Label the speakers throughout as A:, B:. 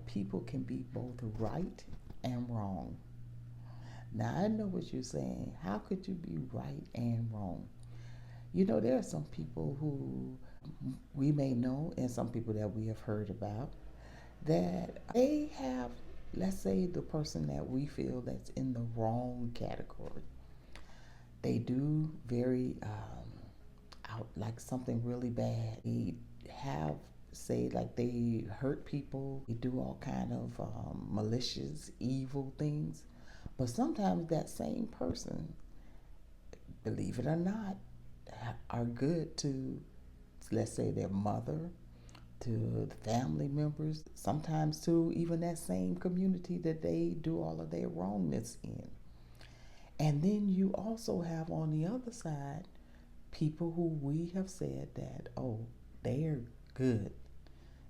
A: people can be both right and wrong. Now, I know what you're saying. How could you be right and wrong? There are some people who we may know and some people that we have heard about that they have, let's say, the person that we feel that's in the wrong category. They do very out like something really bad. They have say like they hurt people. They do all kind of malicious, evil things. But sometimes that same person, believe it or not, are good to, let's say, their mother, to the family members, sometimes to even that same community that they do all of their wrongness in. And then you also have on the other side people who we have said that, oh, they're good.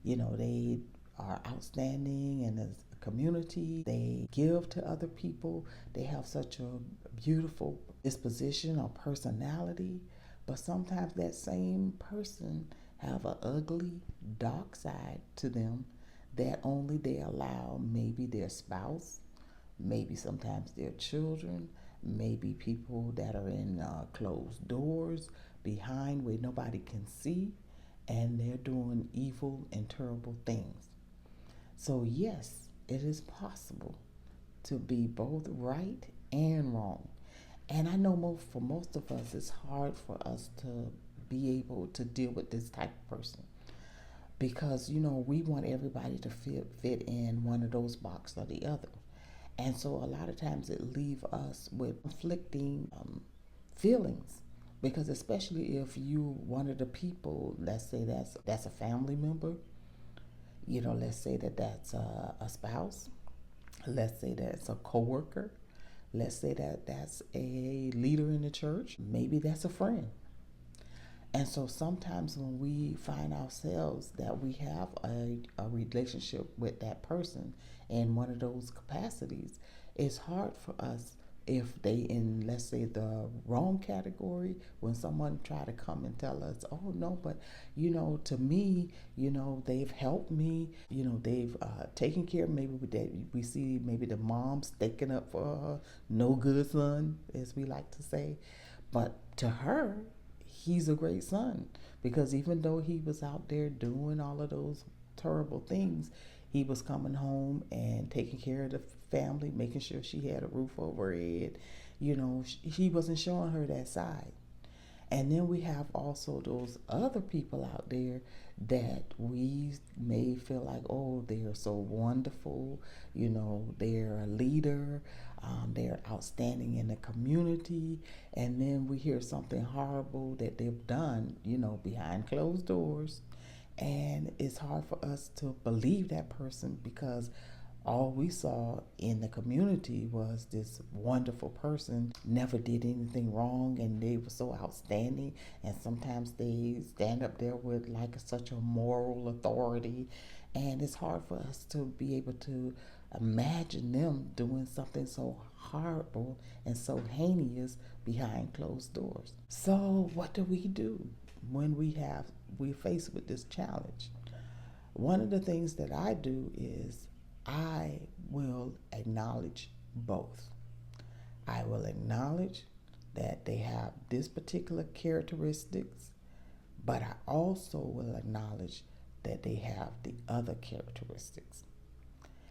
A: They are outstanding in the community. They give to other people. They have such a beautiful disposition or personality. But sometimes that same person have an ugly, dark side to them that only they allow maybe their spouse, maybe sometimes their children, maybe people that are in closed doors behind where nobody can see, and they're doing evil and terrible things. So, yes, it is possible to be both right and wrong. And I know for most of us, it's hard for us to be able to deal with this type of person because, we want everybody to fit in one of those boxes or the other. And so a lot of times it leaves us with conflicting feelings because especially if you one of the people, let's say that's a family member, let's say that's a spouse, let's say that's a coworker, let's say that's a leader in the church, maybe that's a friend. And so sometimes when we find ourselves that we have a relationship with that person in one of those capacities, it's hard for us if they in, let's say, the wrong category, when someone try to come and tell us, oh no, but to me, they've helped me, they've taken care of, maybe we see maybe the mom sticking up for her, no good son, as we like to say. But to her, he's a great son because even though he was out there doing all of those terrible things, he was coming home and taking care of the family, making sure she had a roof over her head. He wasn't showing her that side. And then we have also those other people out there that we may feel like, oh, they are so wonderful, they're a leader, they're outstanding in the community, and then we hear something horrible that they've done, behind closed doors, and it's hard for us to believe that person because all we saw in the community was this wonderful person, never did anything wrong, and they were so outstanding. And sometimes they stand up there with like such a moral authority, and it's hard for us to be able to imagine them doing something so horrible and so heinous behind closed doors. So what do we do when we're faced with this challenge? One of the things that I do is I will acknowledge both. I will acknowledge that they have this particular characteristics, but I also will acknowledge that they have the other characteristics.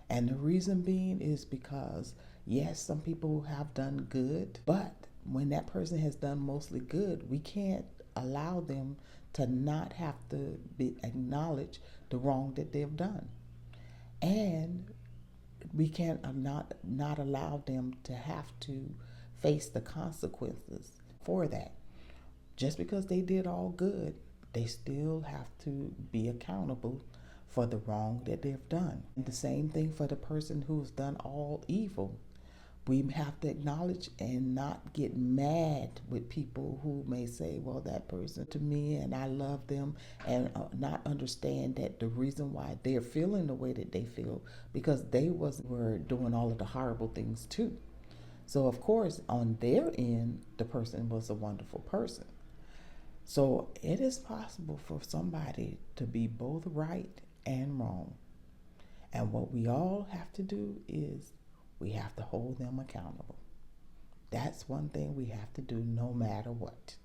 A: And the reason being is because, yes, some people have done good, but when that person has done mostly good, we can't allow them to not have to acknowledge the wrong that they've done. And we can't not allow them to have to face the consequences for that. Just because they did all good, they still have to be accountable for the wrong that they've done. And the same thing for the person who's done all evil. We have to acknowledge and not get mad with people who may say, well, that person to me and I love them, and not understand that the reason why they're feeling the way that they feel because they were doing all of the horrible things too. So of course on their end the person was a wonderful person. So it is possible for somebody to be both right and wrong. And what we all have to do is we have to hold them accountable. That's one thing we have to do no matter what.